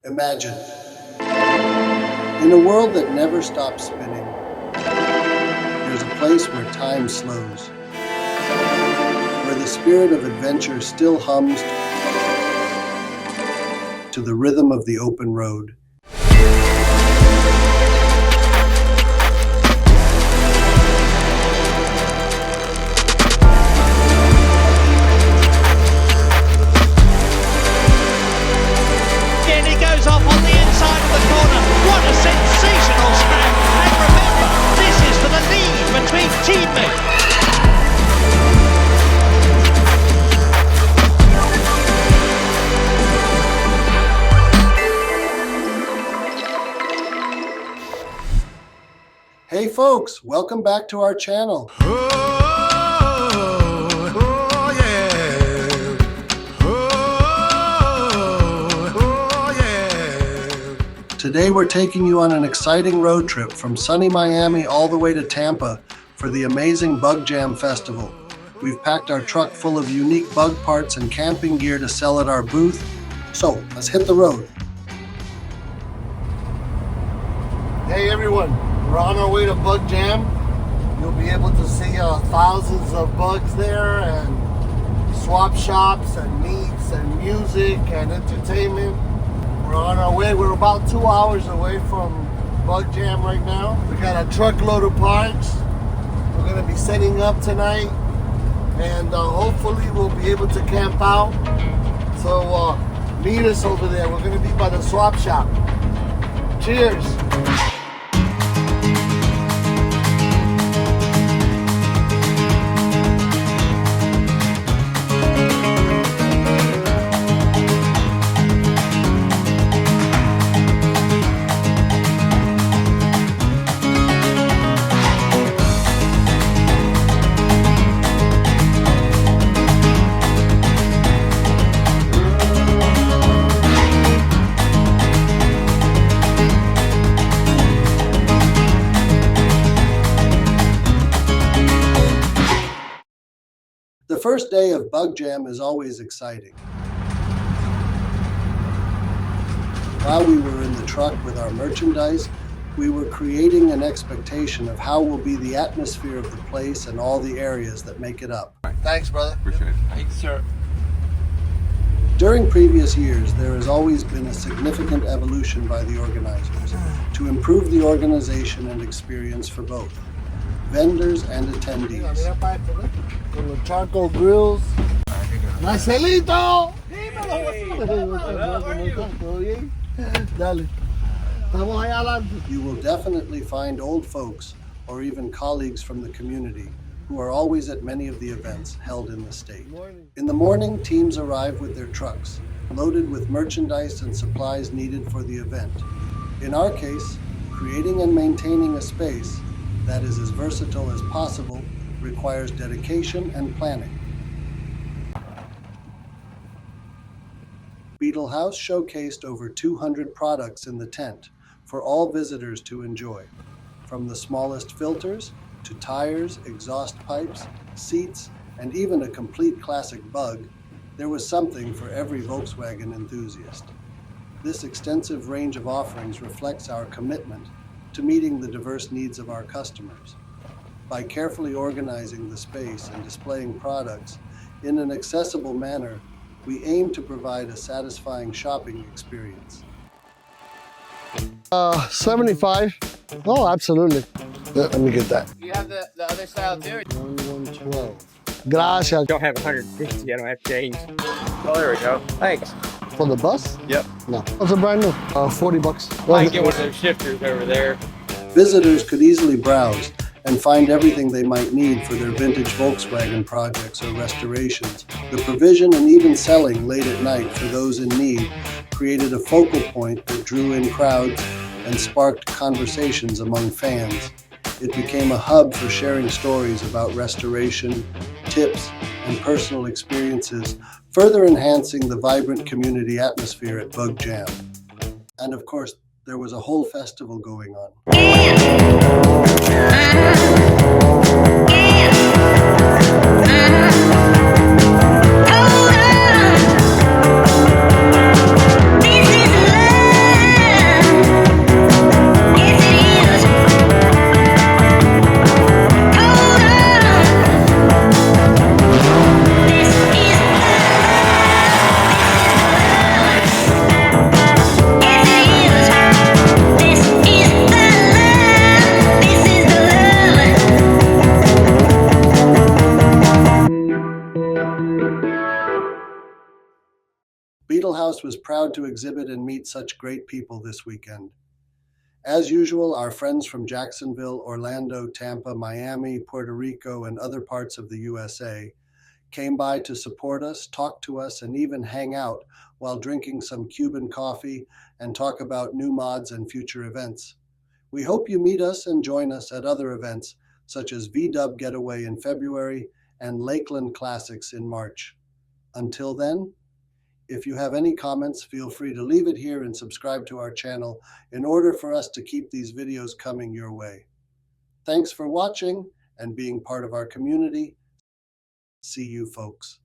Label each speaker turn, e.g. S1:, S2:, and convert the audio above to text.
S1: Imagine, in a world that never stops spinning, there's a place where time slows, where the spirit of adventure still hums to the rhythm of the open road.
S2: Off on the inside of the corner. What a sensational scrap. And remember, this is for the lead between teammates.
S1: Hey folks, welcome back to our channel. Today we're taking you on an exciting road trip from sunny Miami all the way to Tampa for the amazing Bug Jam Festival. We've packed our truck full of unique bug parts and camping gear to sell at our booth. So let's hit the road. Hey everyone, we're on our way to Bug Jam. You'll be able to see thousands of bugs there and swap shops and meets and music and entertainment. We're on our way. We're about 2 hours away from Bug Jam right now. We got a truckload of parts. We're going to be setting up tonight, and hopefully we'll be able to camp out. So meet us over there. We're going to be by the swap shop. Cheers. The first day of Bug Jam is always exciting. While we were in the truck with our merchandise, we were creating an expectation of how will be the atmosphere of the place and all the areas that make it up. Thanks, brother.
S3: Appreciate it.
S2: Thanks, sir.
S1: During previous years, there has always been a significant evolution by the organizers to improve the organization and experience for both vendors and attendees. Con los charcoal grills. Marcelito! You will definitely find old folks or even colleagues from the community who are always at many of the events held in the state. In the morning, teams arrive with their trucks, loaded with merchandise and supplies needed for the event. In our case, creating and maintaining a space that is as versatile as possible requires dedication and planning. Beetle House showcased over 200 products in the tent for all visitors to enjoy, from the smallest filters to tires, exhaust pipes, seats, and even a complete classic bug. There was something for every Volkswagen enthusiast. This extensive range of offerings reflects our commitment to meeting the diverse needs of our customers. By carefully organizing the space and displaying products in an accessible manner, we aim to provide a satisfying shopping experience. 75. Oh, absolutely. Let me get that.
S4: You have the other style too?
S1: 112. Gracias.
S4: I don't have 150, I don't have change. Oh, there we go. Thanks.
S1: For the bus?
S4: Yep.
S1: No. It's a brand new. 40 bucks.
S4: I can get one of those shifters over there.
S1: Visitors could easily browse and find everything they might need for their vintage Volkswagen projects or restorations. The provision and even selling late at night for those in need created a focal point that drew in crowds and sparked conversations among fans. It became a hub for sharing stories about restoration, tips, and personal experiences, further enhancing the vibrant community atmosphere at Bug Jam. And of course, there was a whole festival going on.
S5: This is love.
S1: House was proud to exhibit and meet such great people this weekend. As usual, our friends from Jacksonville, Orlando, Tampa, Miami, Puerto Rico, and other parts of the USA came by to support us, talk to us, and even hang out while drinking some Cuban coffee and talk about new mods and future events. We hope you meet us and join us at other events such as VW Getaway in February and Lakeland Classics in March. Until then, if you have any comments, feel free to leave it here and subscribe to our channel in order for us to keep these videos coming your way. Thanks for watching and being part of our community. See you, folks.